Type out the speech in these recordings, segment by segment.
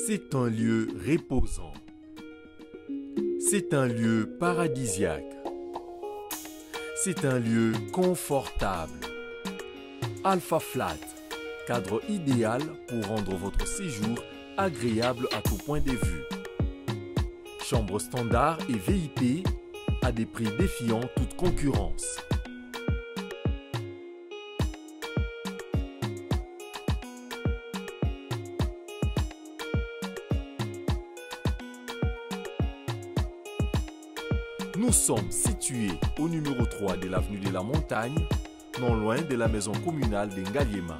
C'est un lieu reposant. C'est un lieu paradisiaque. C'est un lieu confortable. Alpha Flat, cadre idéal pour rendre votre séjour agréable à tout point de vue. Chambre standard et VIP à des prix défiant toute concurrence. Nous sommes situés au numéro 3 de l'avenue de la Montagne, non loin de la maison communale d'Engaliema.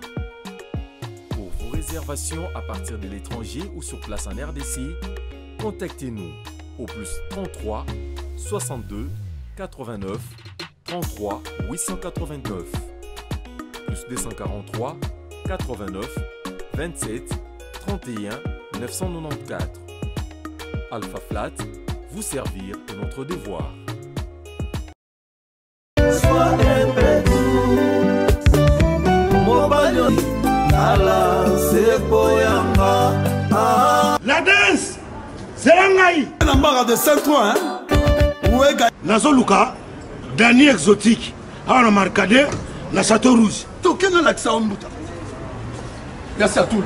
Pour vos réservations à partir de l'étranger ou sur place en RDC, contactez-nous au plus 33 62 89 33 889 plus 243 89 27 31 994. Alpha Flat, vous servir de notre devoir. La danse, c'est l'angaï. La barre de 103, hein? Nazo Luka, Dani exotique. On a marqué la Château Rouge. Toqué dans l'accès en bouta. Merci à tous.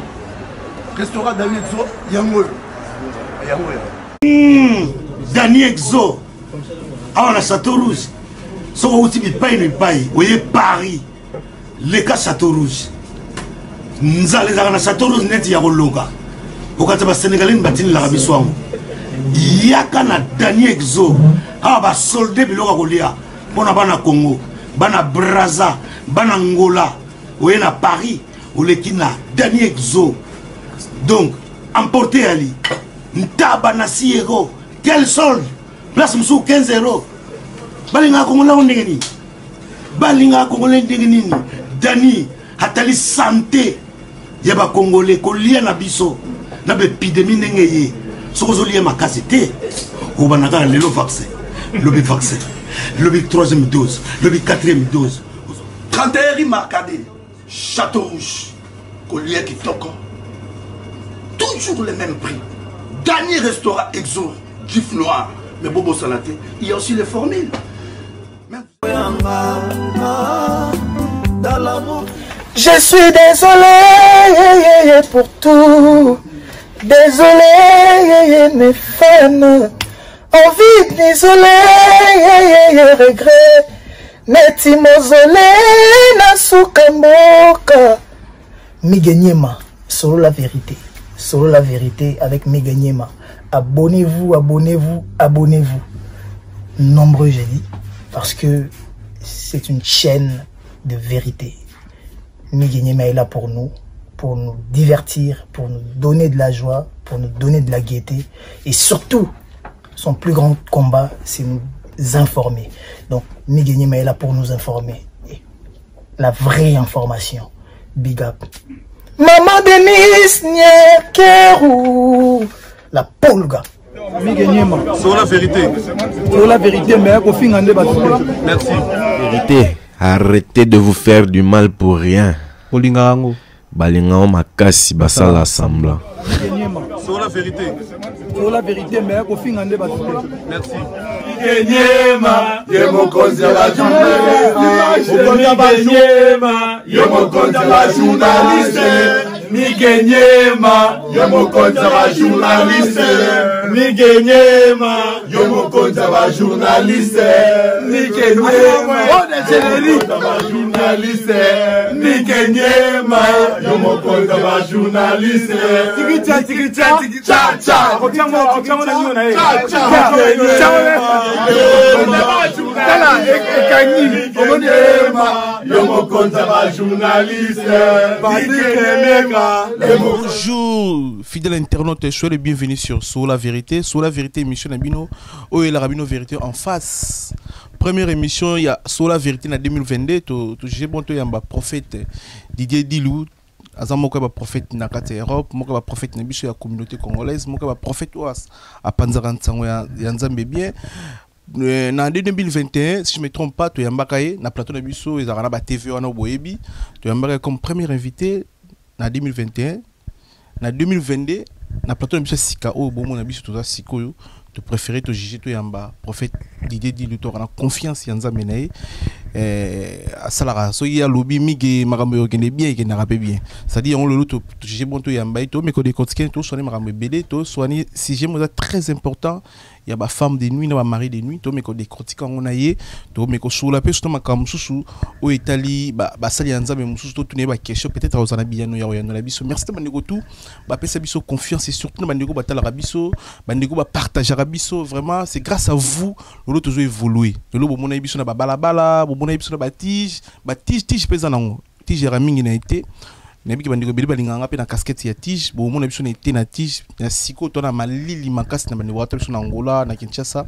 Restaurant Dani Exo, Yangoy. Dani Exo. On a Château Rouge. So vous avez pas paye. Vous voyez Paris. Les cas Château Rouge. Nous allons à Château Rouge net ya Longa. Au cas de Sénégalais batine l'Arabie Saoudite. Yaka na Dani Exo. Ah ba soldé biloko kolia. Pona bana Congo, bana Brazza, bana Angola. Vous na Paris. Ou lekina Dani Exo. Donc emporté Ali. Ntaba na 6 euros. Quel solde? Place msou 15 euros. Balinga Kongola ondengeni. Balinga Kongola ondengeni. Dani hatali santé. Yaba Congolais kolia na biso. Na be épidémie ndengeye. Soko lié makasi te. Obanaka lelo vaccin. Le vaccin. Le 3e dose. Le 4e dose. 31 Marcadé. Château Rouge. Collier qui toque. Toujours les mêmes prix. Dernier restaurant Exo. Gif noir. Mais Bobo Salaté. Il y a aussi les formules. Je suis désolé pour tout. Désolé mes femmes. Envie d'isoler regret. Neti mozole na sukamboka. Miganyema, solo la vérité. Solo la vérité avec Miganyema. Abonnez-vous, abonnez-vous, abonnez-vous. Nombreux, j'ai dit. Parce que c'est une chaîne de vérité. Miganyema est là pour nous divertir, pour nous donner de la joie, pour nous donner de la gaieté. Et surtout, son plus grand combat, c'est nous informer. Donc, Miganyema est là pour nous informer. Et la vraie information. Big up. Maman Denise Nyekeru. La polga. Sur la vérité. Sur la vérité, mais au fin Merci. Vérité, arrêtez de vous faire du mal pour rien. Balinga makasi basala semblant. Sur la vérité. Sur la vérité, mais au fin Merci. Miganyema, yemokonzi la journaliste. Miganyema, yemokonzi la journaliste. Miganyema, yemokonzi la journaliste. Miganyema, on est générique la journaliste. Miganyema, yemokonzi la journaliste. Bonjour, fidèles internautes, soyez les bienvenus sur la vérité. Sur la vérité, émission Nabino, où est la Rabino Vérité en face. Première émission, il y a sur la vérité en 2022. J'ai bon, il y a un prophète Didier Dilou. Azamoko ba prophète na kati Europe, moko ba prophète na biso ya communauté congolaise, moko ba prophète was à Panzaransango ya Nzambe bien. En 2021, si je ne me trompe pas, tu as embarqué dans plateau de Bisso et Zarana TV en Oboebi. Tu as embarqué comme premier invité en 2021. En 2022, na plateau de Sika o bon mon abiso to Siko yo te préférer te juger to yamba prophète Didier dit le to na confiance yanza menae asalara so ya lobby mige makambo yo kende bien ke na rapé bien c'est-à-dire on le to juger bon to yamba to mais ko de continuer to soigner makambo belé to soigner si j'ai moi très important il y a ba femme de nuit na ba mari de nuit to mais ko de critique on a yé to mais ko sous la paix to makambo susu o Italie ba sali yanza mais mususu to tourner ba question peut-être aux ana bien ya ya na biso merci bandeko tout ba pesa biso confiance et surtout bandeko ba tala biso bandeko ba partager biso vraiment c'est grâce à vous le toujours évoluer le bo mona biso na ba balabala bo mona biso na ba tige pesa nango tige ramingi na été na biki bandeko beli balinganga pe na casquette ya tige bo mona biso na été na tige na siko to na malili makasi na bandeko wata biso na Angola na Kinshasa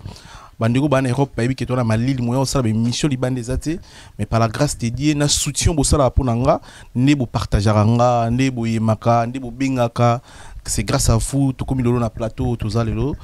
bandeko ba na Europe ba biki to na malili moya osala ba mission libande zate mais par la grâce de Dieu na soutien bo sala po nanga ne bo partager nga ne bo yemaka ne bo bengaka c'est grâce à vous tout comme na plateau tout ça lelo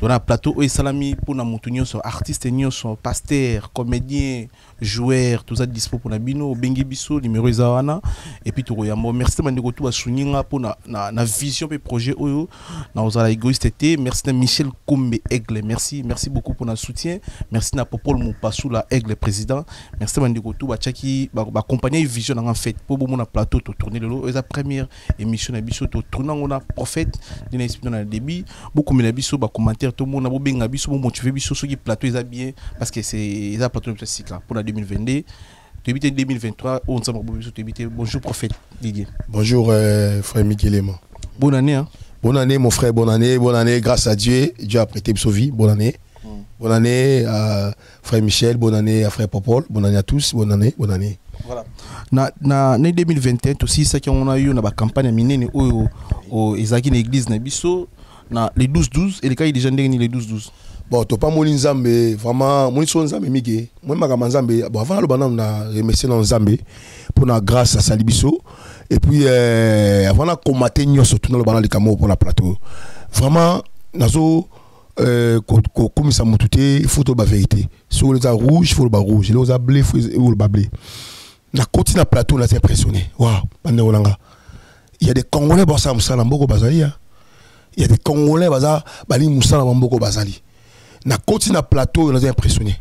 on a plateau et salami pour na montunyo sont artistes sont pasteurs comédiens joueurs tout ça dispo pour na bino bengi biso numéro zawana et puis tout yambo merci bandeko tout basuninga pour na vision et projet oyo na ozala égoïste été merci na Michel Kombe Aigle merci beaucoup pour notre soutien merci na Popol Mopassou la Aigle président merci bandeko tout ba chaki ba accompagner vision en fait pour bon na plateau to tourner le la première émission na biso to tourner on a prophète dina expliquer dans le début beaucoup na biso ba commentaire tout le monde a benga biso bon motiver biso ceux qui plateau ils a bien parce que c'est ça plateau de cycle pour la 2022 début 2023 on s'en biso début bonjour prophète Didier. Bonjour frère Miguelema. Bonne année hein. Bonne année mon frère, bonne année grâce à Dieu a prêté biso vie, bonne année. Bonne année à frère Michel, bonne année à frère Popol, bonne année à tous, bonne année. Voilà. Na 2021 aussi ça qu'on a eu na ba campagne minene au ezaki na église na biso na les 12-12 et les cas il déjà ndenge ni les 12-12. Bon, to pas moni nzambe vraiment moni so nzambe mige. Moi makama nzambe bon avant le bana na remercier na nzambe pour la grâce à Salibiso et puis avant la combattre nyonso tout dans le bana le camo pour la plateau. Vraiment nazo comme ça mutute il faut to ba vérité. Sur les rouge, il faut le bas rouge, les a blé, il faut le bas blé. Na continue la plateau là c'est impressionné. Waouh, bande olanga. Il y a des Congolais bon ça musala mboko bazali. Il y a des Congolais baza bali musala mboko bazali. Na continue la plateau on a impressionné.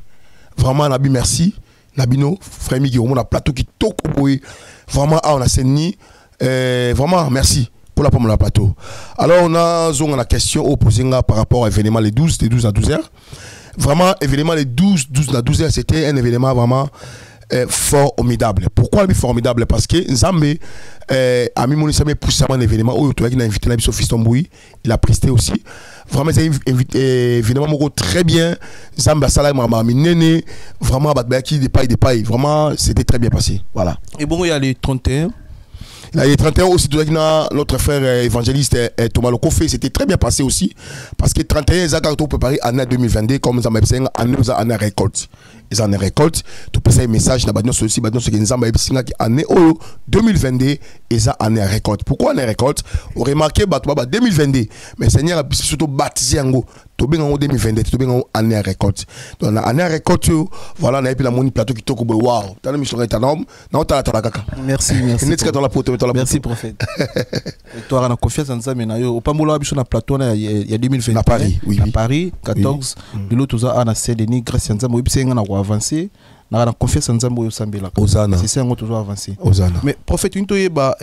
Vraiment nabi merci. Nabino frère Migi on a plateau qui toko boy. Vraiment on a seni vraiment merci pour la pomme la plateau. Alors on a zone la question opposée par rapport à l'événement les 12 à 12h. Vraiment événement les 12 à 12h c'était un événement vraiment formidable. Pourquoi formidable? Parce que Nzambe a mis mon poussé un événement où il a invité la Fils Tomboui, il a presté aussi. Vraiment c'est évidemment très bien. Nzambe a salé m'a nene vraiment batbaki des pailles. Vraiment c'était très bien passé. Voilà. Et bon il y a les 31. Là, il y a 31 aussi, notre frère évangéliste Thomas Lokofé, c'était très bien passé aussi. Parce que 31, ils ont préparé l'année 2022 comme nous avons fait une récolte. Ils ont une récolte. Tout peux un message, nous avons aussi année 2022, ils ont une récolte. Pourquoi une récolte? On remarque 2022, mais le Seigneur a surtout baptisé en go. Tout bien en 2022, tout bien en année récolte. Donc, l'année récolte, voilà, on a puis la monnaie plateau qui toque au waouh. T'as la mission est énorme. Non, t'as la caca. Merci. Merci prophète. Toi on a confiance en ça mais na yo pambola biso na plateau il y a 2020 à Paris oui à Paris 14 de l'autre za ana Cédeni grâce à Nzambo biso nga na ko avancer na confiance en Nzambo yo sambela c'est ça on toujours avancer mais prophète une toyeba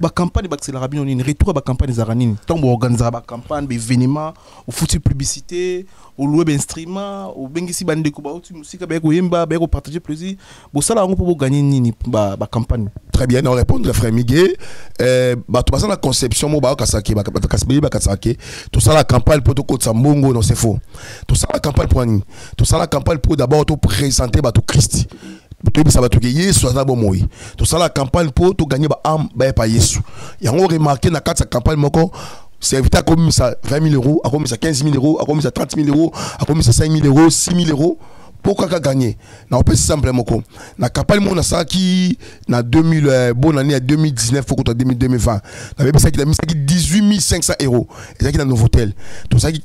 ba campagne ba accélérer bien une retour ba campagne zaranine tant bo organiser ba campagne événement au foot publicité au web instrument au bengisi bande ko ba outi musique ba ko yemba ba ko partager plaisir bo sala ngo pour gagner nini ba campagne. Très bien, on répond le frère Miguel bah tout ça la conception mo ba kasaki ba kasbeli ba kasaki tout ça la campagne pour to ko tsambongo non c'est faux. Tout ça la campagne pour ni tout ça la campagne pour d'abord to présenter ba to Christ. Ça va tout gagner soit ça bon moi tout ça la campagne pour tout gagner ba âme ba pa Yesu y a on remarqué na carte campagne moko c'est éviter comme ça 20 000 euros comme ça 15 000 euros comme ça 30 000 euros comme ça 5 000 euros 6 000 euros pourquoi qu'a gagné na on peut simplement moko na campagne mon ça qui na 2000 bonne année à 2019 faut que 2020 na même ça qui a mis 18 500 euros et ça qui dans nos hôtels tout ça qui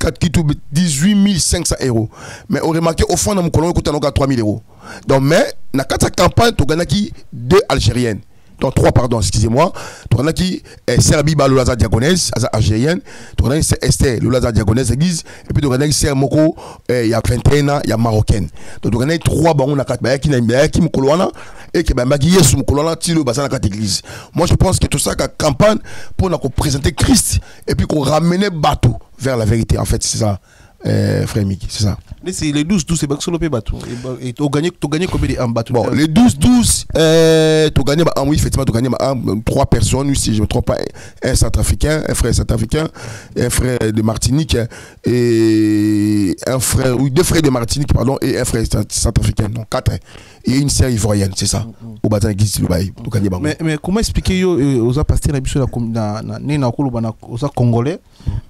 18 500 euros mais on remarqué au fond dans mon colon côté 3 000 euros donc mais na 4 campagne tu gagné qui 2 algériennes dans 3 pardon, excusez-moi. Tu as qui Serbie Loulaza diagonese, algérienne. Tu as Esther Loulaza diagonese église et puis tu as Ser Moko il y a 21 ans, il y a marocaine. Donc tu as 3 bango na 4 qui na qui mkolwana et qui ba Yesu mkolwana tilo basana 4 église. Moi je pense que tout ça ka campagne pour nous présenter Christ et puis qu'on ramène bateau vers la vérité en fait, c'est ça. Frère Mickey, c'est ça. Les 12-12, c'est pas que solo bateau. Et tu gagnes combien de bateau? Bon, les 12-12, tu gagnes, oui, effectivement, tu gagnes 3 personnes, si je ne me trompe pas, un centrafricain, un frère centrafricain, un frère de Martinique, et un frère, oui, 2 frères de Martinique, pardon, et un frère centrafricain, non, 4, et une sœur ivoirienne, c'est ça. Au bâtiment l'église du Baï, tu gagnes. Mais comment expliquer aux pasteurs aux Congolais,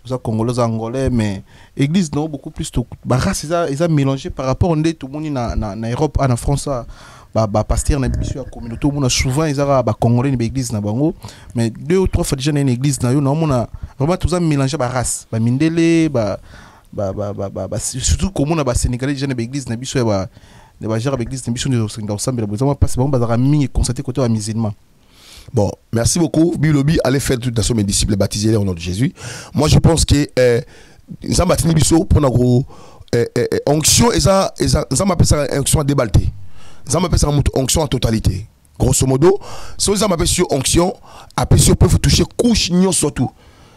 aux Angolais, mais l'église, non, beaucoup plus, race, ils ont mélangé par rapport à tout le monde en Europe, en France, pasteur na biso ya communauté on a souvent ils ont congolais ni église na bango mais 2 ou 3 fois déjà na une église na yo na on vraiment tous mélanger ba race ba mindele surtout comme on a ba sénégalais déjà na église na biso ya ba genre église na biso de ensemble vraiment parce que ba mingi constater côté musulman. Bon, merci beaucoup. Bilobi allez faire toute façon mes disciples baptisés au nom de Jésus. Moi je pense que nous avons baptisé biso pour nous onction et ça m'appelle ça onction à débalter. Ça m'appelle ça onction en totalité. Grosso modo, si vous avez sur onction, après si vous pouvez toucher couche nyon surtout.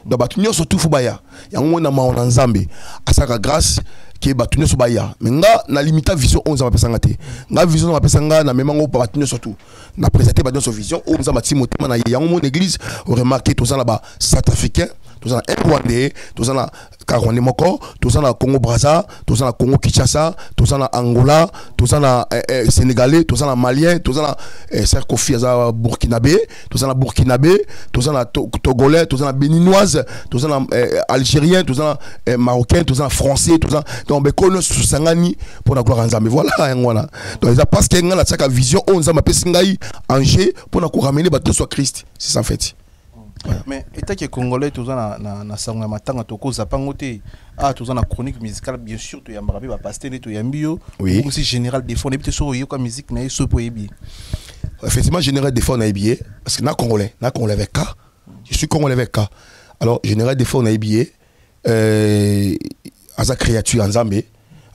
Donc batu nyon surtout faut baya. Ya ngona ma on nzambe. Asaka grâce qui est batu nyon so baya. Mais nga na limita vision 11 ans pesa ngate. Nga vision na pesa nga na memango pa batu nyon surtout. Na présenter batu sur vision 11 ans Timothée na ya mon église, vous remarquez tout ça là-bas centrafricain, tout ça un Rwandais, tout ça là Rwandais moko, tout ça là Congo Brazza, tout ça là Congo Kinshasa, tout ça là Angola, tout ça là Sénégalais, tout ça là Malien, tout ça là Serkofi za Burkinabé, tout ça là Burkinabé, tout ça là Togolais, tout ça là Béninoise, tout ça là Algérien, tout ça là Marocain, tout ça là Français, tout ça donc bekono susangani pour la gloire en Nzambe. Voilà ngwana. Donc ça parce que ngana tsaka vision on Nzambe pesi ngai Angers pour na ko ramener bateau sur Christ. C'est ça en fait. Voilà. Mais état que congolais tous na sanga matanga toko zapangote tous na chronique musicale bien sûr to yamba ba pasteur to yambio aussi général des fonds et so yo ka musique na so po yebi. Effectivement général des fonds na yebi parce que na congolais avec K. Je suis congolais avec K. Alors général des fonds na yebi asa créature Nzambe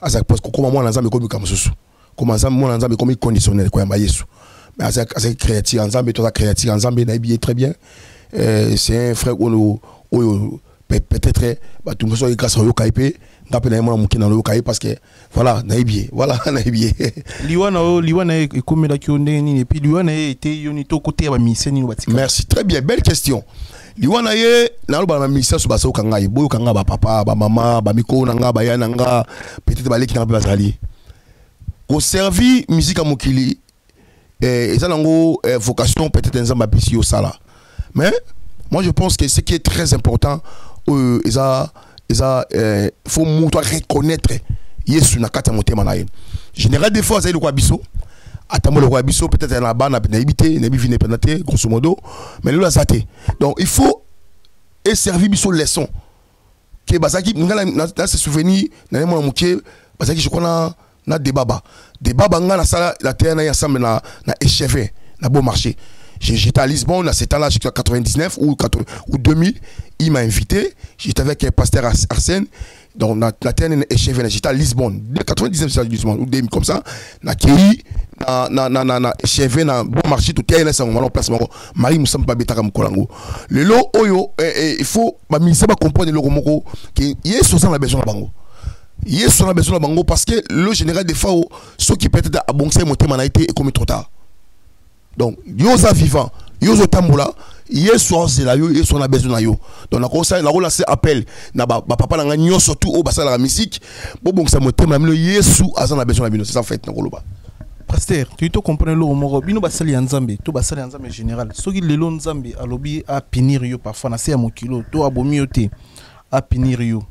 asa parce que comment moi Nzambe comme kamsusu. Comment ça moi Nzambe comme conditionnel quoi yamba Yesu. Mais asa créature Nzambe to sa créature Nzambe na yebi très bien. C'est un frère peut-être tout le monde grâce à Yokaipé d'après moi mukina no Yokaipé parce que voilà naibie liwana e comme la qui on et puis liwana était yoni to côté ya mission ni batika. Merci, très bien, belle question. Liwana ye na ba mission so baso kanga boyo kanga ba papa ba maman ba miko nanga ba yana nga peut-être ba leki na ba bazali ko servi musique à mokili et ça nango vocation peut-être nzamba bisi yo sala. Mais moi je pense que ce qui est très important, faut reconnaître Yesu na kata motema na ye. Général des fois ça le quoi biso. Atamo le quoi biso peut-être na ba na habité, na bivine penate grosso modo, mais le zaté. Donc il faut servir biso leçon. Que basaki na se souvenir na mo muké basaki je connais na débat nga na sala la terre na ensemble na échevé na bon marché. J'étais à Lisbonne, à cet âge-là, j'étais en 99 ou 2000. Il m'a invité. J'étais avec un pasteur Arsène. Donc, la terre est j'étais à Lisbonne. De 99, j'étais à Lisbonne, ou 2000 comme ça. Na Kéi, na échevé, na bon marché, tout est là, on place. Marie Moussa Mbabetaka Mkolango. Le lot, il faut, ministère va comprendre le Romoko, qu'il y a 60 besoin de bango. Il y a 60 besoin de bango parce que le général des fois, ceux qui peut-être à bon c'est monté, m'a été et comme trop tard. Donc, yosa vivant, yosa tambola, yesu ozela yo, yesu na besoin na yo. Donc, na ko lancer appel na ba papa na nyo surtout au basa la musique. Bon ça motema na yesu aza na besoin na bino, c'est ça en fait na koloba. Pasteur, tu to comprendre lo moro bino basali ya Nzambe, to basali ya Nzambe général. Soki lelo Nzambe alobi a punir yo parfois na se ya mokilo, to abomi yo te a punir yo.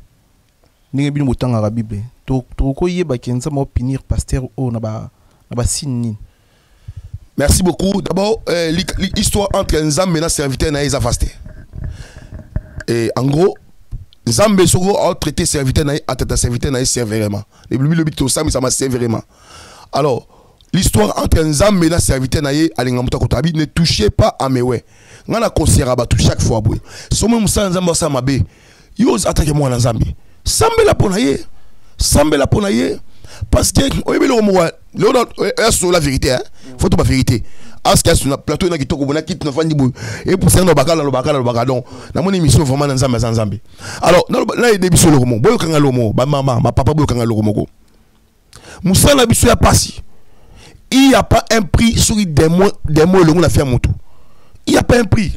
Ndenge bino botanga ka Bible. To ko yeba ke Nzambe o punir pasteur o na ba signe. Merci beaucoup. D'abord, l'histoire entre Nzambe et serviteur na eza fasté. Et en gros, Nzambe a traité serviteur na a traité serviteur na sévèrement. Le but ça ça m'a sévèrement. Alors, l'histoire entre Nzambe et serviteur naye alingamuta kotabi ne touchez pas à mewe. Ngana conseillera ba tout chaque fois boy. Somme musa Nzambe sa mabe. Yo attaque moi Nzambe. Sambe la ponaye. Sambe la ponaye. Parce que oyebe le mo le sur la vérité hein. Faut pas vérité. Aska sur plateau na kitoko bona kit na fandi boy. Et pour ça no bakala donc na mon émission vraiment Nzambe. Alors na début sur le romo. Boy kanga lomo, ba maman, ma papa boy kanga lomo ko. Musa na biso ya passi. Il n'y a pas un prix sur des mots le fait mon tout. Il n'y a pas un prix.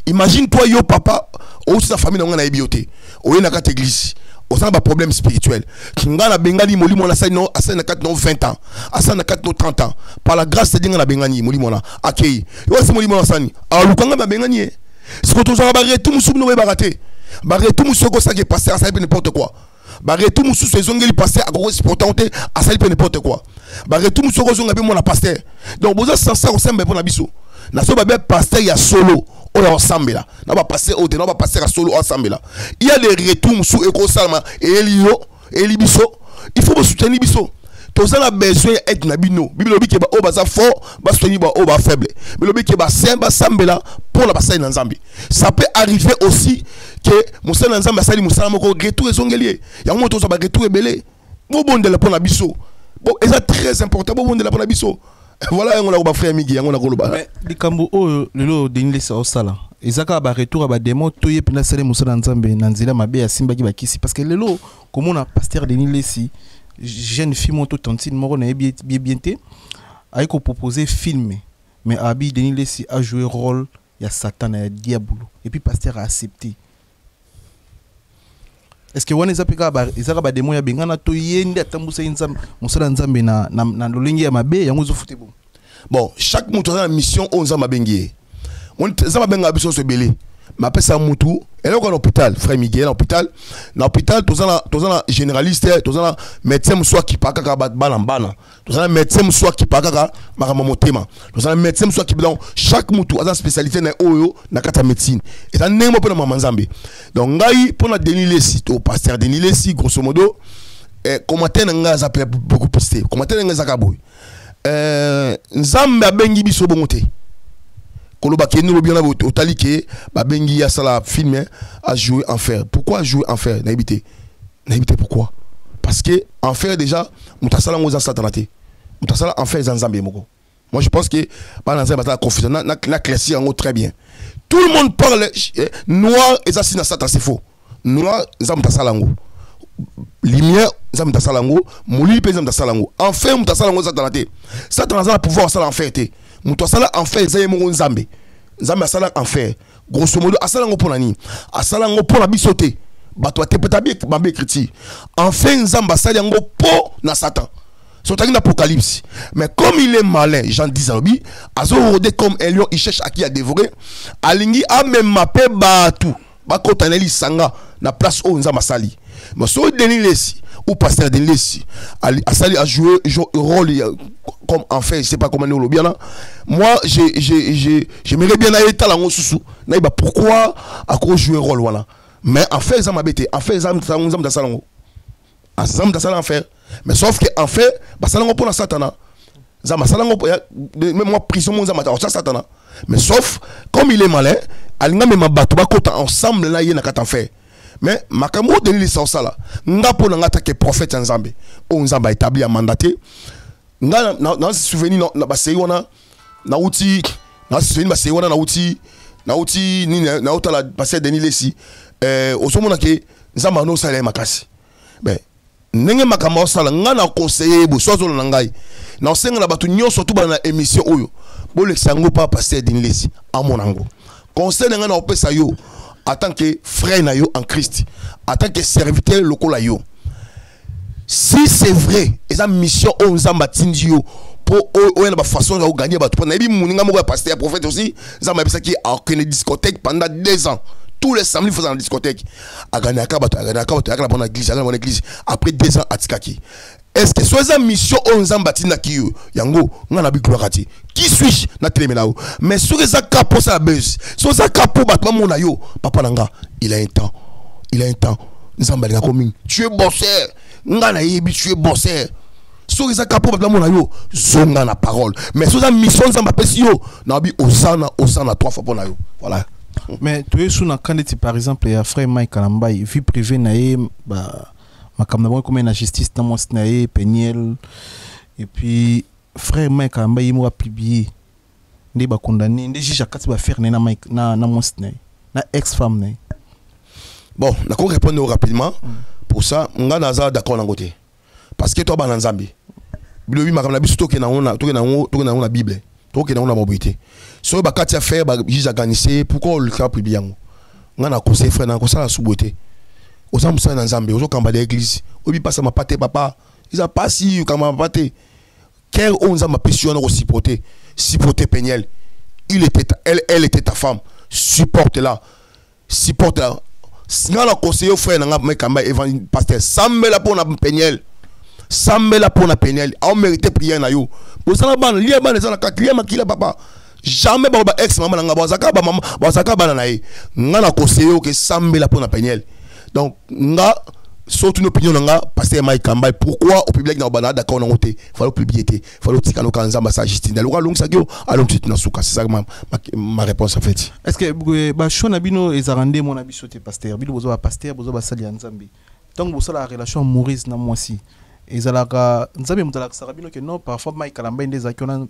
Imagine toi yo papa ou sa famille dans la bioté. Ou na kat église. Au sein d'un problème spirituel. Kinga na bengani moli mona sa no asa na 4 20 ans. Asa na 4 30 ans. Par la grâce de Dieu na bengani moli mona akei. Yo c'est moli mona sani. A lukanga ba bengani. Ce que tu as barré tout musu no ba raté. Barré tout musu ko ça qui est passé à ça n'importe quoi. Barré tout musu saison qui passé à gros sportanté à ça n'importe quoi. Barré tout musu ko zonga be mona pasteur. Donc boza sans ça pour na biso. Na so ba be pasteur ya solo. On est ensemble là. On va passer au on va passer à solo ensemble là. Il y a des retours sous Eko Salma et Elio et Libiso. Il faut soutenir Biso. Tous on a besoin d'être nabino. Bible dit que ba o baza fort, ba soutenir ba o ba faible. Bible dit que ba semba sambela pour la passer dans Zambie. Ça peut arriver aussi que Moussa dans Zambie sali Moussa moko retour ezongelier. Ya mo to so ba retour ebele. Bo bonde la pour la Biso. Bon, et ça très important bo bonde la pour la Biso. Voilà, on a un frère Migi, on a un mais les Kambo, le lot d'Inlé Saosala. Ils ont un retour à des mots, tout est pénal, c'est Moussa Nzambe, Nanzila, Mabé, Simba Kibakisi. Parce que le lot, comme on a pasteur d'Inlé, si jeune fille, mon tantine, Moron, a bien été, a proposé filmer. Mais Abi d'Inlé, si a joué rôle, il y a Satan, il y a Diabolo. Et puis pasteur a accepté. Est-ce que on est appelé à des moyens bien à tout yende à tambusa inzam Moussa Nzambe na lolingi ya mabe ya ngozo football. Bon, chaque mouton a une mission on Nzamba bengi. On Nzamba benga biso se belé. Ma pèse à moutou, elle est au hôpital, frère Miguel, hôpital. Dans l'hôpital, tous en généraliste, tous en médecin soit qui pas kaka bana. Tous en médecin soit qui pas kaka maramamotema. Tous en médecin soit qui donc chaque moutou a sa spécialité na oyo na kata médecine. Et ça n'est pas pour maman Nzambe. Donc ngai pour na Denis Lessi, au pasteur Denis Lessi grosso modo, commentaire nga za beaucoup posté. Commentaire nga za kaboy. Nzambe bengi biso bongote. Koloba qui nous bien au talike ba bengi ya sala film à jouer en fer. Pourquoi jouer en fer? N'habité pourquoi? Parce que en fer déjà mutasala ngoza satanate. Mutasala en fer Nzambe moko. Moi je pense que ba Nzambe ta confusion na classique en très bien. Tout le monde parle noir et ça c'est Satan, c'est faux. Noir Nzambe tasala ngo. Lumière Nzambe tasala ngo, moli pe Nzambe tasala ngo. En fer mutasala ngo satanate. Satan a pouvoir sala en fer te. Mouto asala en fait Nzambe Nzambe. Nzambe asala en fait. Grosso modo asala ngo pona ni. Asala ngo pona bisote. Bato atepeta bi bambe kriti. En fait Nzambe asala ngo po na Satan. Sotaki l'Apocalypse. Mais comme il est malin, Jean 10 Arobi, azo rodé comme un lion, il cherche à qui à dévorer. Alingi a même mappé batou. Bako taneli sanga na place où Nzambe asali. Mais so Denis Lessi ou pasteur Denis Lessi asali a joué rôle comme en fait je sais pas comment nous le bien là. Moi j'aimerais bien aller talango sousou. Na iba pourquoi à cause jouer rôle voilà. Mais en fait ça m'a bêté. En fait ça Nzambe tasalango. Nzambe tasalango en fait. Mais sauf que en fait basalango pour la satana. Nzambe salango même moi prison mon Nzambe ta satana. Mais sauf comme il est malin, alinga même bato ba kota ensemble là yé na kata fait. Mais makambo de l'essence là nga po nga que prophète Nzambe o Nzambe établi a mandaté nga na souvenir na ba sey wana na uti na souvenir ba sey wana na uti ni na utala passer Denis Lessi osomona ke Nzambe no sala makasi ben ndenge makambo sala nga na conseiller bo sozo na ngai na senga na batu nyonso to ba na émission oyo bo le sango pa passer Denis Lessi a monango conseil nga na opesa yo en tant que frère nayo en Christ, en tant que serviteur local yo. Si c'est vrai, et sa mission on Nzamba tindio pour la façon de gagner ba to na bi muninga mo pasteur prophète aussi, Nzamba bisa ki a une discothèque pendant 2 ans. Tous les samedis faisant la discothèque. A gagner ka bato, a la bonne église, après 2 ans à Tikaki. Est-ce que soit sa mission on Nzamba tinaki yo yango ngana bi gloire ati. Qui suis-je na téléménao? Mais sur les capos ça buzz. Sur les capos battement mon ayo. Papa nanga, il a un temps. Il a un temps. Nzamba linga comme tu es bosseur. Ngana yebi tu es bosseur. so ils capable de mon yo zonga na parole mais so ça mission ça m'a pesi yo na bi osana 3 fois pour na yo voilà. Mais tu es sous na candidat par exemple ya frère Mike Kalambai vie privée na ye ba makamna comme na justice dans mon nae Peniel et puis frère Mike Kalambai il m'a publié ndi ba condamné ndi juge akati ba faire na Mike na mon nae na ex femme nae. Bon na ko répondre rapidement pour ça nga naza d'accord na côté parce que toi ba na Nzambe bilobi makamna biso to ke na na Bible to ke na na mobilité so ba kati affaire ba juge organisé pourquoi le cas publié yango nga na conseil frère na ko sala suboté oza musa na Nzambe ozo kamba de l'église obi passa ma paté papa ils a pas si kamba paté quel on za ma passion na supporter Peniel elle était ta femme supporte-la nga na conseiller frère na nga kamba évangile pasteur sambela pour na Peniel sambela pour na Peniel a mérité prière na yo pour ça ban lié ban za na quatrième makila papa jamais ba ex maman nga bazaka ba maman bazaka bana na ye nga na conseiller que sambela pour na Peniel donc nga surtout une opinion nga pasteur Mike Kamba pourquoi au public na bana d'accord na ngote fallait publier fallait tika no kanza massa Justine le long sagio allons tout na souka c'est ça ma réponse en fait. Est-ce que ba shona bino ezarande mon abisoté pasteur bino bozo ba pasteur bozo ba sali Nzambe donc bozo la relation Maurice na moi aussi ezalaka Nzambe mutala sarabino que non parfois Mike Kamba ndeza kiona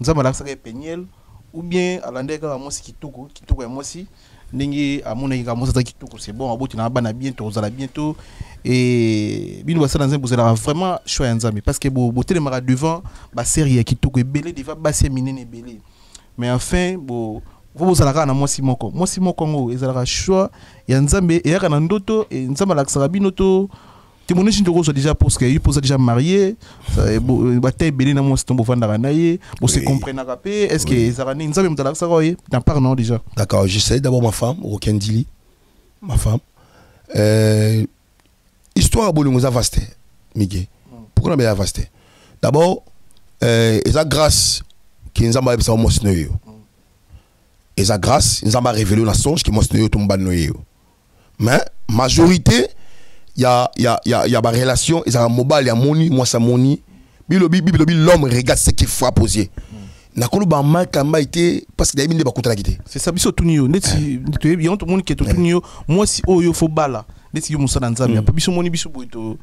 Nzambe la saka Peniel ou bien alandeka moi si kitoko ya moi si ndenge amona yika mosa za kitoko c'est bon aboti na bana bientôt ozala bientôt et bino basala Nzambe bozala vraiment choix ya Nzambe parce que bo telemaka devant ba série ya kitoko ebele devant ba série minene ebele mais enfin bo bozala na moi si moko ngo ezalaka choix ya Nzambe et ya na ndoto et Nzambe la saka bino to témoignage ndoko so déjà parce que il pose déjà marié ba tay belé na mo stombo vandara naye bo se comprendre rapé est-ce que ezarani Nzambe mutala saka oye d'un part non déjà. D'accord, j'essaie d'abord ma femme Rokendili ma femme histoire bolongo za vaste Miguel pourquoi na ba vaste d'abord eza grâce qui Nzamba ba bisa mo sinoyo eza grâce Nzamba révélé na songe qui mo sinoyo tomba noyo mais majorité il y a ba relation ils ont mobile ya moni moi ça moni bilobi l'homme regarde ce qu'il faut poser na kolo ba Kamba été parce que d'abord ba kutala kité c'est ça biso tunio ndeti to bien tout monde qui to tunio moi si oyo fo bala ndeti yo musana Nzambe pa biso moni biso boito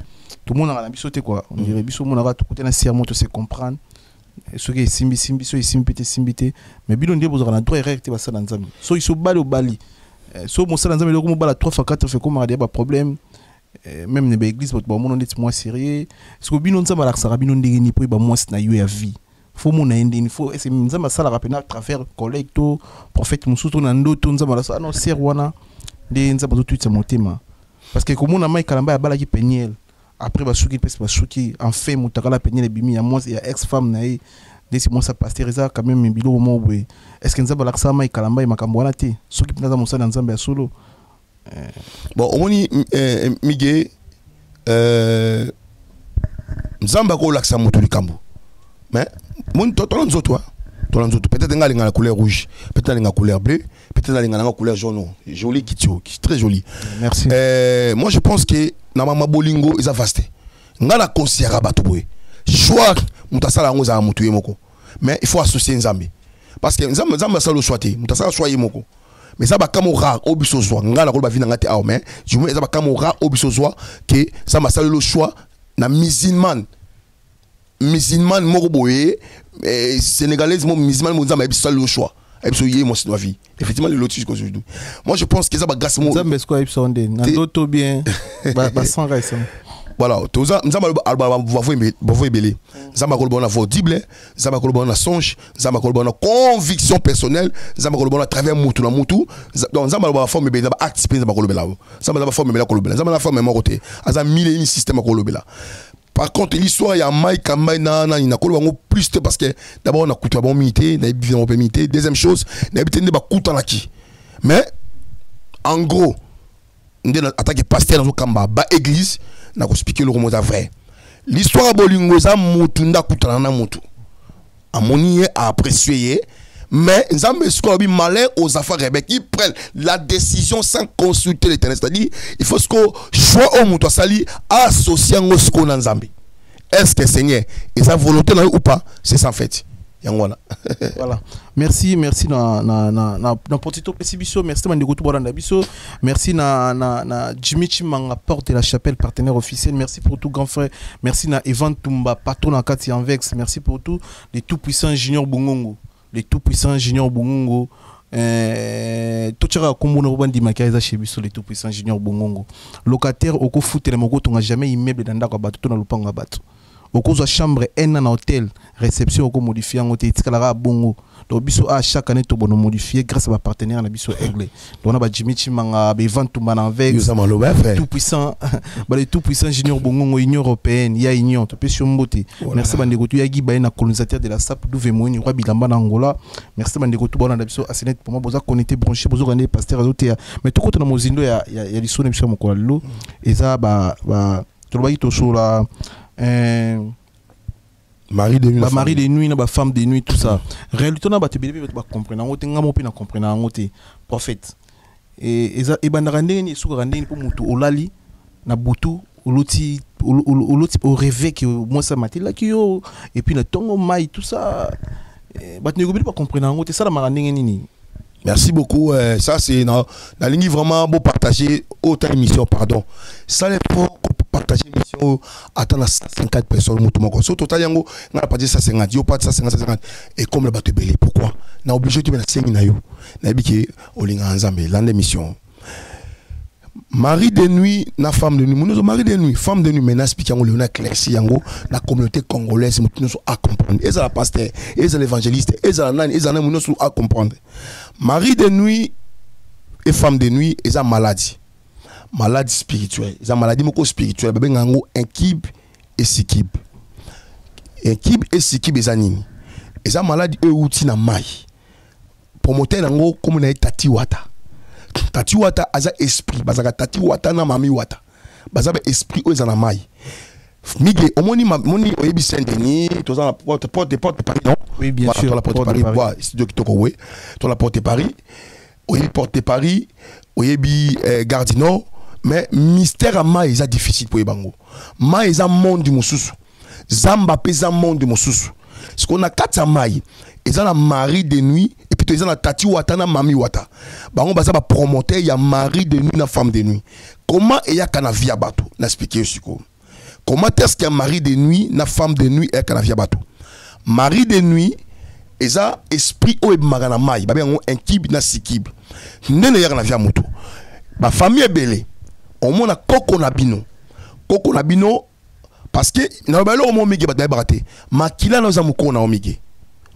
tout monde na biso te quoi on dirait biso mona va to côté na serment to se comprendre ce qui est simbi so simbité mais bilo ndé bozaka na droit réacté ba sana Nzambe so iso bali o bali so musana Nzambe lo ko mo bala 3 fois 4 fait comme a des problème même ne l'église pour mon net moi sérieux parce que bino Nzamba la sarabino ndenge ni po ba moi na yo ya vie faut mon ende il faut c'est Nzamba sala rapena à travers collecto prophète musuto na ndoto Nzamba la non ser wana de Nzamba to tout motema parce que comme on a Mike Kalamba ya bala ki Peniel après ba souki enfin mutakala Peniel bimi ya moi ya ex femme na ye desi moi ça pasteuriser quand même bilo mo boy est-ce que Nzamba la sa Mike Kalamba makambo wana te souki pinaza musana Nzamba ya solo. Bon, on dit Miguel, Nzamba ko laksa moto likambo. Mais mon tolanzo toi, peut-être la couleur rouge, peut-être la couleur bleue, peut-être la couleur jaune. Joli kitio, très joli. Merci. Moi je pense que na mama bolingo ils a vaste. Ngala considérer bato boy. Choix mutasala ngo za mutu yemoko. Mais il faut associer Nzambe. Parce que Nzamba sala choix te, mutasala choix yemoko. Mais ça va comme rare au bisozwa ngala ko ba vina ngati aw mais je me ça va comme rare au bisozwa que ça m'a salé le choix na musulman moko boye sénégalais musulman mo Nzamba biso le choix et biso yé moi c'est vie effectivement le lotus que je dis moi je pense que ça va grâce mo Nzamba ko biso ndé na doto bien ba sans reste voilà toza Nzamba va belé Nzamba ko bona audible Nzamba ko bona songe Nzamba ko bona conviction personnelle Nzamba ko bona travers mutu na mutu donc Nzamba ba forme be Nzamba acte Nzamba ko bela Nzamba ba forme bela ko bela Nzamba na forme mo côté aza mille système ko bela. Par contre l'histoire ya Mike Kamba na ko bango plus parce que d'abord on a coutu bon milité na bien milité deuxième chose na bitende ba couta na ki mais en gros ndé attaquer pasteur dans Kamba ba église na ko expliquer le romo vrai l'histoire bolingo za mutu nda kutana na mutu amoni a apprécié mais Nzambe skobi malin aux affaires rebelles qui prennent la décision sans consulter l'Éternel, c'est-à-dire il faut que choix au mutu sali associer ngo sko na Nzambe est-ce que Seigneur et sa volonté ou pas, c'est ça en fait. Voilà. Merci na Potito Pesibiso, merci Mandego Tubaranda Biso, merci na Jimmy Chimanga Porte de la Chapelle partenaire officiel, merci pour tout grand frère, merci na Evan Tumba patron na Kati Anvex, merci pour tout les tout puissants juniors Bungongo, les tout puissants juniors Bungongo. Tochara kombo na bandi makaisa chez biso les tout puissants juniors Bungongo. Locataire oko foutre moko tonga jamais immeuble dans ndako bato to na lupanga bato. Oko zo chambre en na hôtel réception oko modifier en hôtel tikala bongo. Donc biso à chaque année to bono modifier grâce à ma partenaire na biso Aigle. Donc on a ba Jimmy Chimanga be vent tout avec tout puissant ba les tout puissants juniors Bungongo Union européenne, ya union to pe sur mbote. Merci bandeko tu ya giba na colonisateur de la SAP douve moini roi bilamba na Angola. Merci bandeko tu bona na biso asenet pour moi boza connecter branché bozo gagner pasteur azote mais tout côté na mozindo ya lisone biso moko lelo eza ba to ba ito sur la Marie de nuit, Marie de nuit, na femme de nuit, tout ça. Réalité, on a battu bébé, on va comprendre. On a compris, on a prophète. Et bandarande ni sugarande pour mutu olali na butu oloti au rêve que moi ça m'a là qui et puis na tongo mai tout ça. Bat ne pas comprendre. On ça la marande ni. Merci beaucoup. Ça, c'est la ligne vraiment beau partager autant d'émissions, pardon. Ça, il faut partager l'émission à 154 personnes. Au total, on a pas dit 150, on a pas dit 150. Et comme le bateau belé, pourquoi? On a obligé de mettre 5 nayo. On a dit qu'on a ensemble l'émission. Mari de nuit, na femme de nuit. Nous mari de nuit, femme de nuit, mais n'aspiquons on a éclairci yango la communauté congolaise nous à comprendre. Et ça la pasteur, et ça l'évangéliste, et ça la et ça nous à comprendre. Mari de nuit et femme de nuit, et ça maladie. Maladie spirituelle. Ça maladie moko spirituelle. Bébé ngango un kib et sikib. Un kib et sikib et zanini. Et ça maladie e outi na mai. Promoter nango comme na tati wata. Tati wata aza esprit bazaka tati wata na mami wata bazabe esprit o ezana mai mige omoni moni oyebi Saint-Denis toza la porte Paris non oui bien sûr la porte Paris wa studio kitoko we to la porte Paris oyebi porte Paris oyebi Gardino mais mystère a mai eza difficile pour ebango mai eza monde du mususu zamba pesa monde du mususu ce qu'on a quatre mai eza la mari de nuit et puis ils ont la tati wata na mami wata bango baza ba promoter ya mari de nuit na femme de nuit comment eya kana via bato na expliquer siko comment est-ce qu'il y a mari de nuit na femme de nuit et kana via bato mari de nuit eza esprit o e magana mai ba bengo un kib na sikib nene ya kana via moto ba famille belé on mona koko na bino parce que na ba lo mo mige ba baraté makila na za moko na omige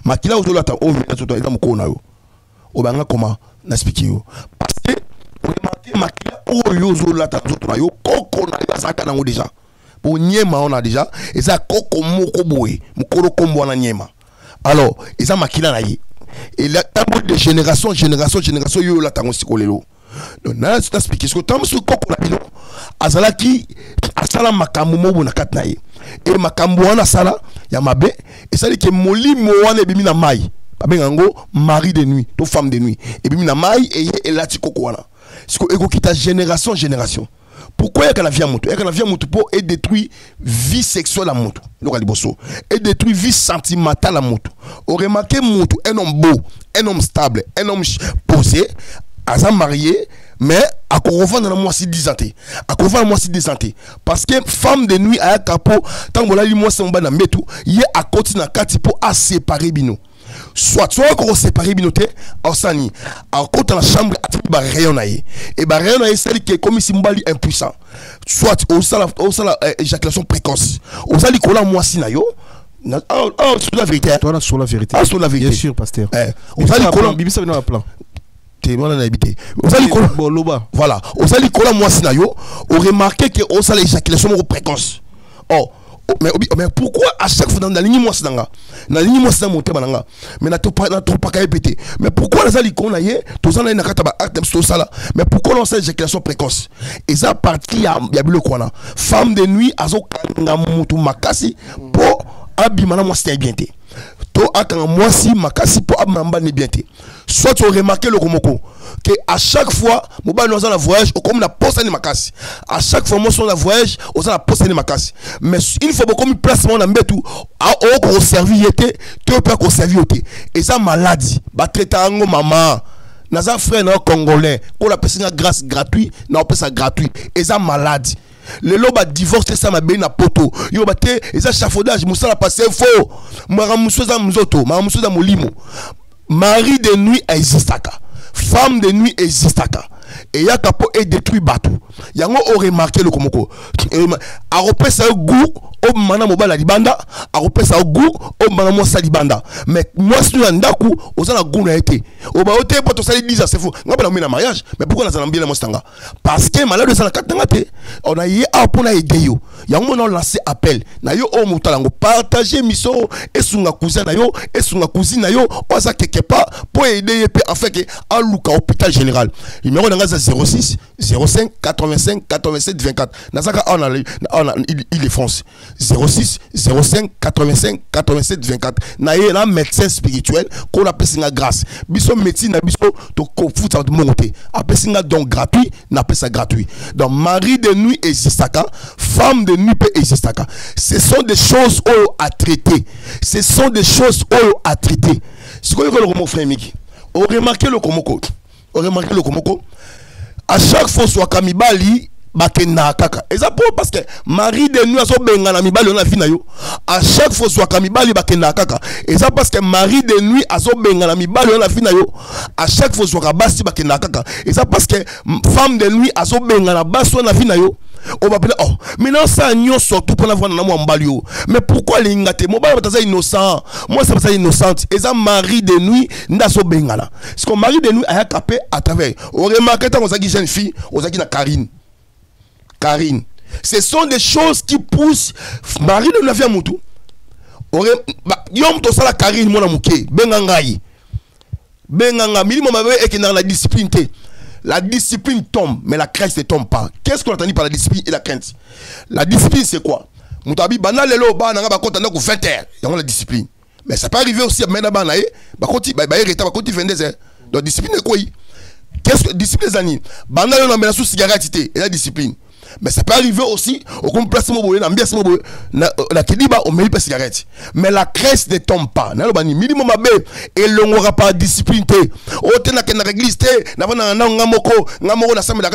makila ozolata o meta eza mukona yo obanga koma na speaking yo parce que remarquer makila o ozolata zoto na yo koko na bazaka nango déjà pour nyema on a déjà eza koko moko boye mukoro kombo na nyema alors eza makila na ye et la table de génération yo la tango sikolelo donc na c'est expliquer ce que tant ce koko na bino azalaki asala makambo mobo na kat na ye et makambo wana sala ya mabe et ça dit que molimo wana ebimi na mai babengango mari de nuit to femme de nuit ebimi na mai et elati koko wana siko eko kita génération pourquoi ya kana via moto pour et détruire vie sexuelle à moto loka liboso et détruire vie sentimentale à moto on remarqué moto un homme beau un homme stable un homme posé asa marié mais à corrofondre dans moi si 10 ans à corrofondre moi si 10 ans parce que femme de nuit à capot tant que là lui moi c'est na metu y à côté na kati pour à séparer bino soit qu'on séparer bino té osani à côté la chambre à ba rayon naé et ba rayon naé c'est que comme si mbali impuissant soit au sala éjaculation précoce au sali kola moi si na yo sur la vérité toi sur la vérité sur la vérité bien sûr pasteur au sali kola bibi ça dans plan voilà, on s'est dit que moi sinayo, on remarqué que on s'est l'éjaculation précoce. Oh, mais pourquoi à chaque fois dans la ligne moi sinanga, na ligne moi sinanga monter bananga, mais na trop pas répéter. Mais pourquoi les ali qu'on aille, tous en na kata ba acte sur ça là. Mais pourquoi on s'est l'éjaculation précoce? Et ça partie ya bilo quoi là. Femme de nuit azo kanga mutu makasi pour abimana moi c'est bien té to akanga moi si makasi po abamba ne bien té soit tu remarqué le komoko que à chaque fois mobile nous en voyage au comme la poste ni makasi à chaque fois moi sur la voyage on la poste ni makasi mais une fois beaucoup place mon ambetu au ko servir été tu peux ko servir été et ça maladie ba traiter ngo maman naza frère na congolais ko la personne grâce gratuit na on ça gratuit et ça maladie le loba divorce ça ma na poto yo baté et ça chafaudage musala passer faux mara musoza mzoto mara musoza molimo mari de nuit existaka femme de nuit existaka et ya kapo est détruit batou yango o remarqué le komoko a repesa goût au mana mobala libanda a repesa goût au mana mo salibanda mais moi si tu ndaku ozana goût na été o ba oté poto sali 10 ans c'est faux ngaba na mariage mais pourquoi na bien mo stanga parce que malade de ça katanga te on a yé a pour na aider yo yango on lancé appel na yo o mutalango partager miso et sunga cousin na yo et sunga cousine na yo oza quelque part pour aider en fait que à luka hôpital général numéro 06 05 85 87 24 Nazaka on a Île-de-France 06 05 85 87 24 na ye na médecin spirituel qu'on appelle ça grâce biso médecine biso to ko futa de monter appelle ça donc gratuit na appelle ça gratuit donc mari de nuit existaka femme de nuit peut existaka ce sont des choses à traiter ce sont des choses à traiter ce que le mon frère Miki on remarqué le komoko à chaque fois soit kamibali bakena kaka et ça pour parce que mari de nuit aso benga na mibali on a fina yo à chaque fois soit kamibali bakena kaka et ça parce que mari de nuit aso benga na mibali on a fina yo à chaque fois soit kabasi bakena kaka et ça parce que femme de nuit aso benga na baso on a fina yo on va appeler oh maintenant ça nyo surtout pour la voir na moi mbalio mais pourquoi les ngate mobile bataza innocent moi ça innocente et ça mari de nuit ndaso benga na parce que mari de nuit a capé à travers on remarque tant on sa jeune fille on sa na Karine, ce sont des choses qui poussent mari de la vie à Moutou. Yom to sala Karine mona muke bengangai. Benganga minimum et qui dans la discipline. La discipline tombe, mais la crainte ne tombe pas. Qu'est-ce qu'on entend par la discipline et la crainte? La discipline c'est quoi? Moutabi banal lelo ba nanga ba konta na ko 20h. Y'a la discipline. Mais ça peut arriver aussi à mena ba nae ba konti ba reta ba konti 22h. Donc discipline quoi? Qu'est-ce que discipline les années? Banal na mena sous cigarette et la discipline. Mais ça peut arriver aussi au complexe mobile la kiliba on met pas cigarette mais la crainte ne tombe pas na lobani minimum abe et l'on pas discipline o tena que na église te na ngamoko na samela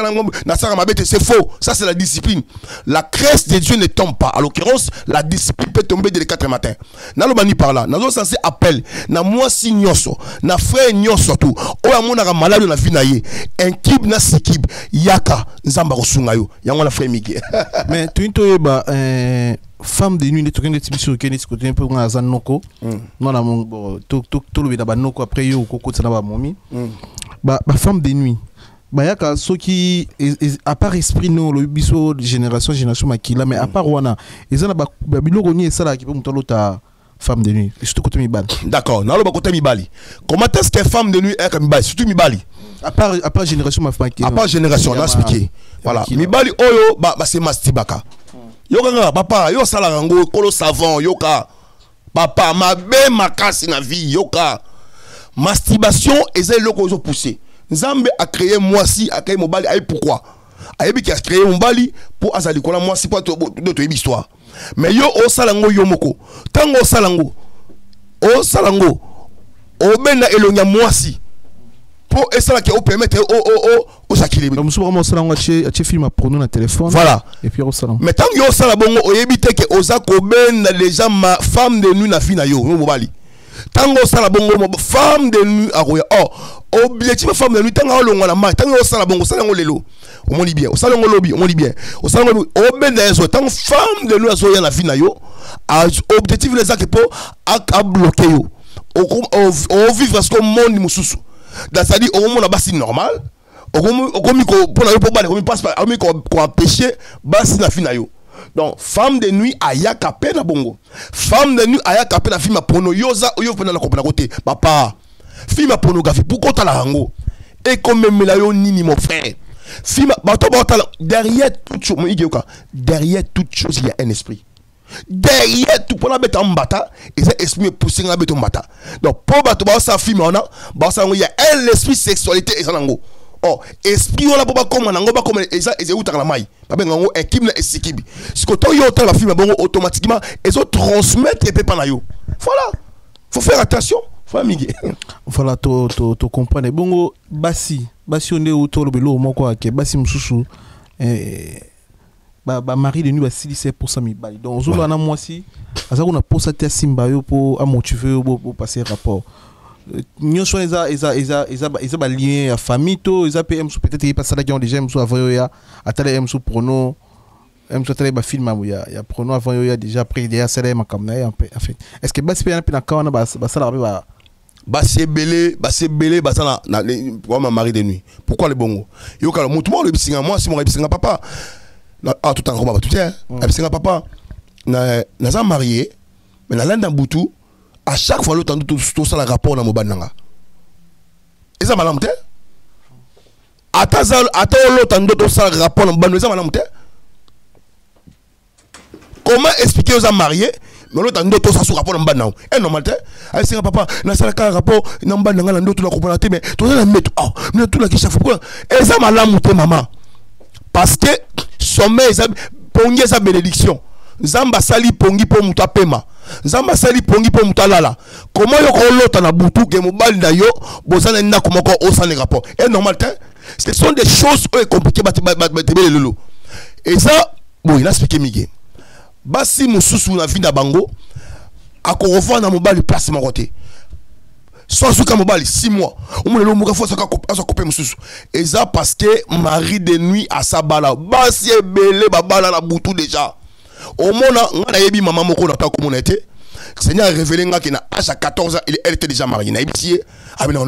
na sara mabete c'est faux ça c'est la discipline la crainte de Dieu ne tombe pas à l'occurrence la discipline peut tomber dès les 4 matin na lobani par là na censé appel na moi si nyoso na frère nyoso tout o amona ka malade na vie na ye un kib na sikib yaka nzamba kosunga yo yango frère Miki. Mais tu es femme de nuit, tu es sur Kenny, tu es un peu dans Zanoko. Non, là, tout le monde Noko après yo, Koko, ça n'a momi. Femme de nuit. Il y a ceux qui, à part esprit, non, le biso génération Makila, mais à part Wana, ils ont un bilogoni et ça là qui peut monter l'autre femme de nuit. Surtout côté Mibali. D'accord, non, le côté Mibali. Comment est-ce que femme de nuit est comme Mibali? Surtout Mibali. À part génération Makila. À part génération, on a expliqué. Voilà. Mibali oyo c'est mastibaka. Yoka papa yo sala rango kolo savon yoka. Papa mabe makasi na vie yoka. Masturbation ezali loko ozo pousser. Nzambe a créé moi si a créé mobali ay pourquoi? Ayebi qui a créé mobali pour azali kola moi si pour d'autres histoire. Mais yo o salango yo moko. Tango salango. O salango. O bena elonya moi si. Pour essayer de permettre au sakili. Donc nous vraiment ça on a film à prendre na téléphone. Voilà. Et puis au salon. Mais tant que au salon bon o éviter que oza ko ben les gens ma femme de nuit na fina yo mobali. Tant que au salon bon femme de nuit a roya. Oh objectif femme de nuit tant que longa na ma tant que au salon bon salon lelo. On moni bien. Au salon lobby on dit bien. Au salon o ben les autres tant femme de nuit a zoya na fina yo. Objectif les actes pour à bloquer yo. Au vivre parce que monde mususu. C'est-à-dire au moment basi normal au comme pour la pour balle passe pas ko empêcher basi na fina yo donc femme de nuit aya kapé na bongo femme de nuit aya kapé na film porno yoza yo pena na kopena côté papa film pornographie pourquoi ta la rango et comme même la yo nini mon frère film derrière toute chose derrière toute chose il y a un esprit derrière tout pour la bête en bata et ça esprit pousser la bête en bata donc pour bato ba sa fille on a ba ça il y a un esprit sexualité et ça nango oh esprit on a pas comme nango ba comme et ça et où la maille pas ben nango équipe na esikibi ce que toi yo la fille bon automatiquement et ça transmettre et pas na yo voilà faut faire attention faut amiguer voilà to comprendre bongo basi on est autour de l'eau moko ke basi mususu mari de nuit à 6% mibali donc on a moi si ça on a posé à simba yo pour motiver pour passer rapport nous sommes ils lien à famille to ils PM peut-être ils passent là qui ont déjà M avant ya atale M prono M atale ba film ya prono avant ya déjà après déjà ça ma comme en fait est-ce que basi pe na kana ba ça la bah c'est belé bah ça na ma mari de nuit pourquoi le bongo yo ka le tout le bisinga moi si mon bisinga papa ah tout en combat tout est bisinga papa na za marié mais na landa butu à chaque fois l'autre tout ça la rapport na mobile nanga et ça malam te ata l'autre tout ça rapport na mobile ça malam te comment expliquer aux mariés mais l'autre ando to ça sur rapport en non et normal te ay singa papa na sala ka rapport na mbanda ngala ndo to la comprendre te mais to la mettre oh mais tout la qui chaque fois et ça malamu te maman parce que sommet ça pongi sa bénédiction nzamba sali pongi po muta pema nzamba sali pongi po muta lala comment yo ko l'autre na butu ke mobali na yo bozana na comment ko au sans rapport et normal te ce sont des choses compliquées lolo et ça bon il a expliqué migué basi mususu na vie na bango akorova na mobali place mon côté soit suka mobali 6 mois on le muka fo saka couper mususu et ça parce que mari de nuit à sa bala basi ebele babala na butu déjà au mona ngana yebi maman moko na ta comme on était Seigneur a révélé nga na à 14 ans elle était déjà mariée na ebitié ah non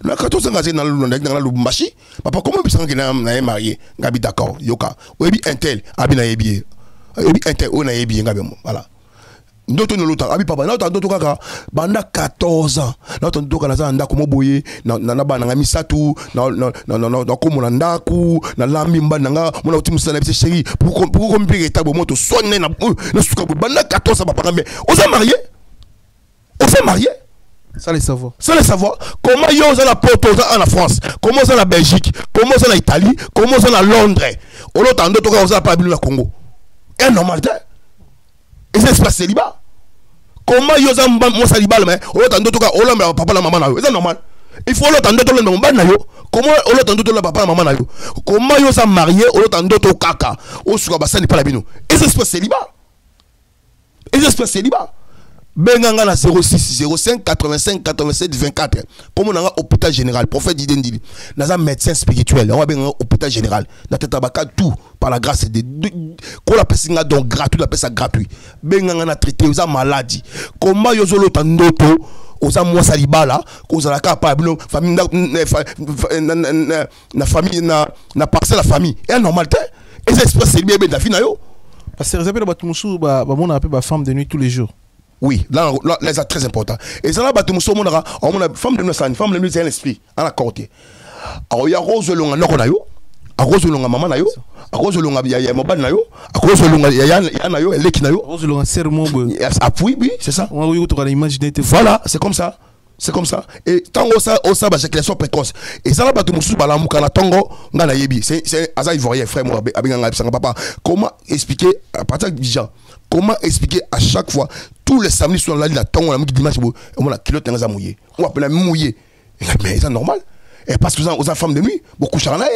na 14 ans na lubumbashi papa comment bisa nga na marié ngabi d'accord yoka oyebi intel abina yebi inter on a bien voilà ndoto no lota abi papa ndoto ndoto kaka banda 14 ans ndoto ndoto kana za ndako moboye na bana nga misatu na komona ndaku na lambi mbanda mona utimusa na bise chérie pour compliquer tabo moto sonne na suka banda 14 ans papa mais on s'est marié ça les savoir comment yo za la porte en la France comment ça la Belgique comment ça la Italie comment ça la Londres on lota ndoto ka za pas la Congo et normal et c'est pas célibat comment yo za mo célibat mais on l'autre tout cas on l'a papa la maman na yo c'est normal il faut l'autre tout le monde na yo comment on l'autre tout la papa la maman na yo comment yo za marié on l'autre tout kaka o suka basani pas la bino et c'est pas célibat Benganga na 06 05 85 87 24 comme on a hôpital général prophète Didendili na médecin spirituel on a benga hôpital général na tetabaka tout par la grâce de qu'on la personne donc gratuit la personne gratuit benganga na traité aux maladie comment yo zolo tandoto aux moi salibala aux la capable famille na famille na parcelle la famille et normal et c'est c'est bien la vie na yo parce que réservé ba tumusu ba mon appelle ba femme de nuit tous les jours. Oui, là c'est très important. Et ça là bah tout on a femme de nuit c'est un esprit à la côté. Alors il y a rose longa noko na yo, a rose longa maman na yo, a rose longa ya mobile na yo, a rose longa ya na yo eleki na yo. Rose longa serment. Oui, c'est ça. On oui, tu vas imaginer. Voilà, c'est comme ça. C'est comme ça. Et tant que ça, c'est qu'elles sont précoces. Et ça, là, bah, tout le monde, bah, la moukana tango, ngana yebi. C'est un ivoirien, frère, moi, papa. Comment expliquer, à partir de déjà, comment expliquer à chaque fois, tous les samedis sur la ligne, la tango, la mouki dimanche, on a la culotte, on a mouillé. On appelle la mouillé. Mais c'est normal. Et parce que aux femmes de nuit, beaucoup charanaï.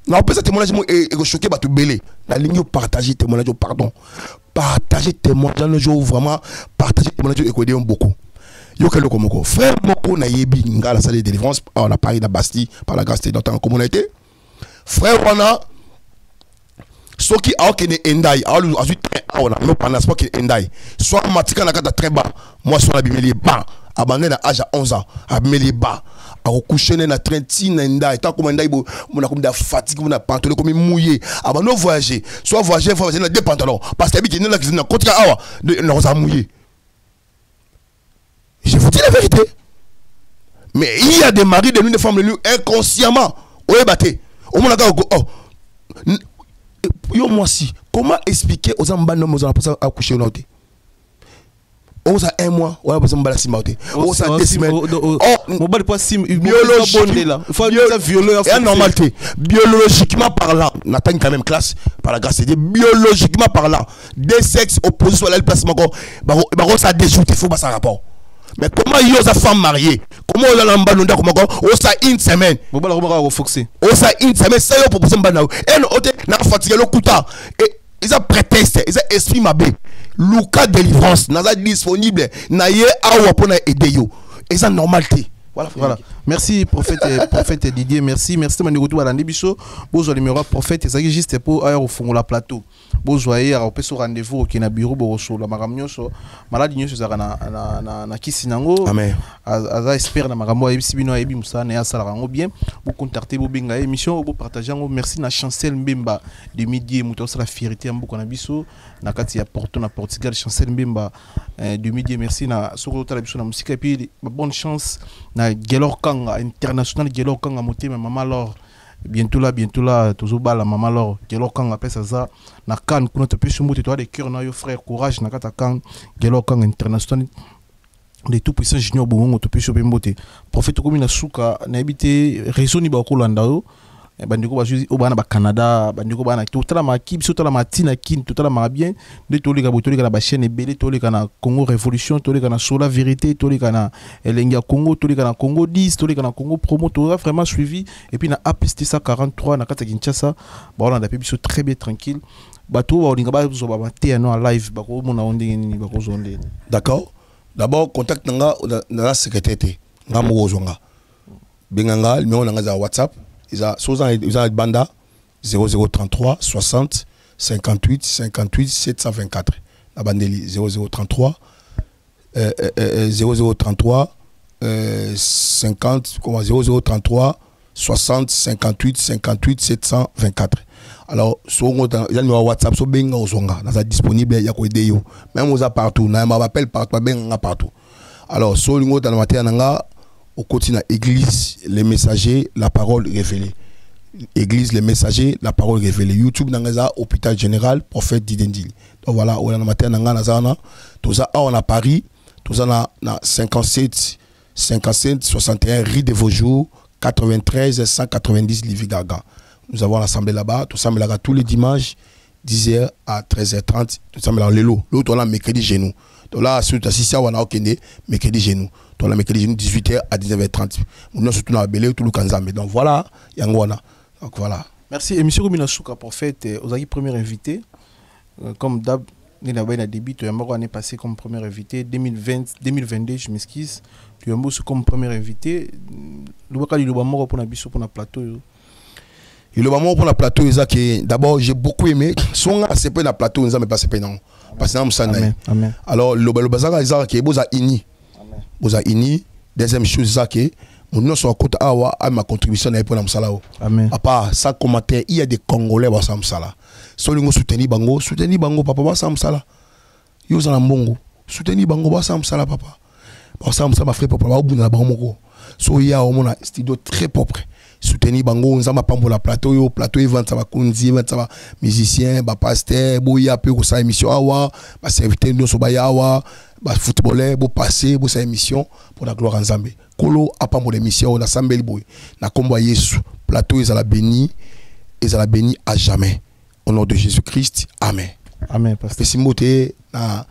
Non, on peut ça témoignage et choquer, bah, tout belé. La ligne, partager témoignage, pardon. Partager témoignage, vraiment, partager témoignage et aider beaucoup. Yokel Komoko, frère Moko na yebi nga la salle de délivrance on a Paris la Bastille par la grâce de notre communauté. Frère wana soki aokene endai alu ensuite on a no passeport ki endai. Soit matika na kata très bas, moi sur la bimeli bas, abandonné à âge à 11 ans, abimeli bas. A recoucher na trentine endai, tant comme endai bo mon a comme da fatigue, mon a pantalon comme mouillé. Abandonné voyager, soit voyager faut voyager deux pantalons parce que habite na qui na contre awa de na mouillé. Je vous dis la vérité. Mais il y a des maris de nuit, des femmes de nuit, inconsciemment. Au ébatté. Au moins, yo moi si. Comment expliquer aux enfants non aux enfants à coucher au thé? On a un mois, on a besoin de la mauté. On a 2 semaines. On va pas sim biologiquement. Il faut violer la normalité. Biologiquement parlant, on atteint quand même classe par la grâce de Dieu. Biologiquement parlant, des sexes opposés sur le placement, ça a déjoué, il faut pas ça rapport. Mais comment il y a des femmes mariées? Comment on a l'ambanounda comme on ça une semaine? On va foxer. On ça une semaine, ça y est pour poser un banao. Et on a fatigué le couta. Et ils ont prétexte, ils ont esprit mabé. Luka délivrance, n'a disponible, n'a yé awa pour aider yo. Et ça normalité. Voilà. Merci prophète Didier, merci de m'écouter à l'andibiso. Bonjour numéro prophète, c'est juste pour aller au fond la plateau. Bonjour à au rendez-vous au Kena bureau pour la maramio so malade nyo so na kisinango. Amen. Aza espère na marambo ebisi bino ebi musana ya sala rango bien. Vous contacter bo benga émission bo partager ngo merci na Chancel Mbemba de midi muto sala fierté ambuko na biso na kati ya Porto na Portugal Chancel Mbemba de midi merci na soko tala biso na musique et puis bonne chance na Gelor Kanga international Gelor Kanga motema maman Laure bientôt là toujours bala maman Laure Gelor Kanga pesa ça na kan kuna te pese moto toi de cœur na yo frère courage na kata kan Gelor Kanga international les tout puissants junior bongo te pese bembote prophète comme na suka na habité réseau ni ba ko landa yo bandiko ba juzi obana ba Canada bandiko bana totala ma ki biso totala ma tina kin totala ma bien de tolika botolika na ba chaîne ebele tolika na Congo Révolution tolika na Sola Vérité tolika na Elenga Congo tolika na Congo 10 tolika na Congo Promo tolika vraiment suivi et puis na APST 143 na kata Kinshasa ba on a pe biso très bien tranquille bato ba olinga ba zo ba te no live ba ko mona onde ni ba ko zonde. D'accord. D'abord contact nga na la secrétaire nga mo zonga benganga mais on nga za WhatsApp. Ils ont banda 0033 60 58 58 724. La bandeli 0033 0033 50 0033 60 58 58 724. Alors sur WhatsApp so benga ozonga na disponible ya ko aider yo même aux partout na m'appelle partout benga partout. Alors sur le dans le matin nanga au quotidien église les messagers la parole révélée. Église les messagers la parole révélée. YouTube nangaza hôpital général prophète Didendili. Donc voilà on a le matin nanga nazana tout ça on a Paris tout ça na 57 61 rue de Vaujour 93 190 Livigaga. Nous avons l'assemblée là-bas, tout ça mais là tous les dimanches 10h à 13h30 tout ça mais là l'autre on a mercredi chez nous. Donc là, sur si on a aucun mercredi chez nous. Donc la mercredi chez nous 18h à 19h30. Nous surtout dans Belé tout le Kanzambe. Donc voilà, Yangwana. Donc voilà. Merci. Et monsieur Romina Souka prophète, vous avez premier invité comme d'hab ni la baina début tu as année passée comme premier invité 2022 je m'excuse. Tu as comme premier invité le wakali le bamoko pour na biso pour na plateau. Et le moment pour la plateau que d'abord j'ai beaucoup aimé son c'est pas la plateau nous a mais pas c'est pas non. Parce que amen. Alors le bazar Isaac qui est boza ini deuxième chose ça que nous sommes côté awa à ma contribution pour la msala. Amen. À part ça commentaire il y a des Congolais ba sa msala. So lingo soutenir bango papa ba sa msala. Yo za mbongo soutenir bango ba sa msala papa. Ba sa msala frère papa ba buna ba moko. So il y a un studio très propre. Soutenir bango nzamba pambola plateau event ça va konzi event ça va musicien ba pasteur boya pe ko sa émission awa ba serviteur no so ba yawa ba footballeur bo passer bo sa émission pour la gloire nzambe kolo apambola émission na sambeli boy na kombo Yesu plateau ezala béni à jamais au nom de Jésus-Christ amen pasteur Simoté na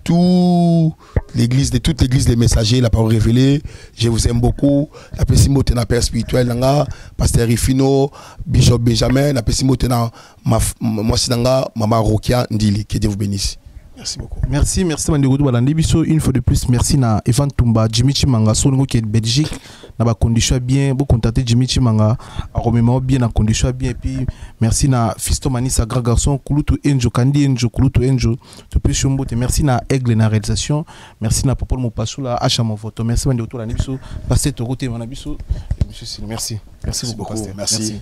toute l'église des messagers la parole révélée je vous aime beaucoup la Pesimote na père spirituel nanga pasteur Rifino Bishop Benjamin la Pesimote na moi sinanga maman Rokia Ndili que Dieu vous bénisse. Merci beaucoup. Merci Mandegoudou Balandi biso une fois de plus merci na Evan Tumba Jimmy Chimanga songo qui est de Belgique na ba condition bien beaucoup contacter Jimmy Chimanga a remémore bien na condition bien et puis merci na Fisto Manisa grand garçon Kulutu Enjo Kandi Enjo Kulutu Enjo to plus chombo te merci na Aigle na réalisation merci na Popol Mopasula Acha mon photo merci Mandegoudou Balandi biso passer to route mana biso monsieur merci beaucoup pasteur merci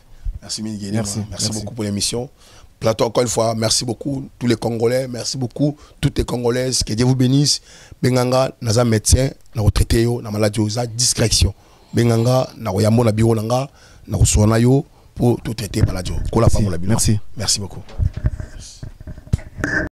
beaucoup pour l'émission. Plateau, encore une fois, merci beaucoup tous les Congolais, merci beaucoup toutes les Congolaises, que Dieu vous bénisse. Benganga, naza médecin, na retraité yo, na maladie oza discrétion. Benganga, na royamo na bureau nanga, na rosoana yo pour tout traiter maladie. Merci beaucoup.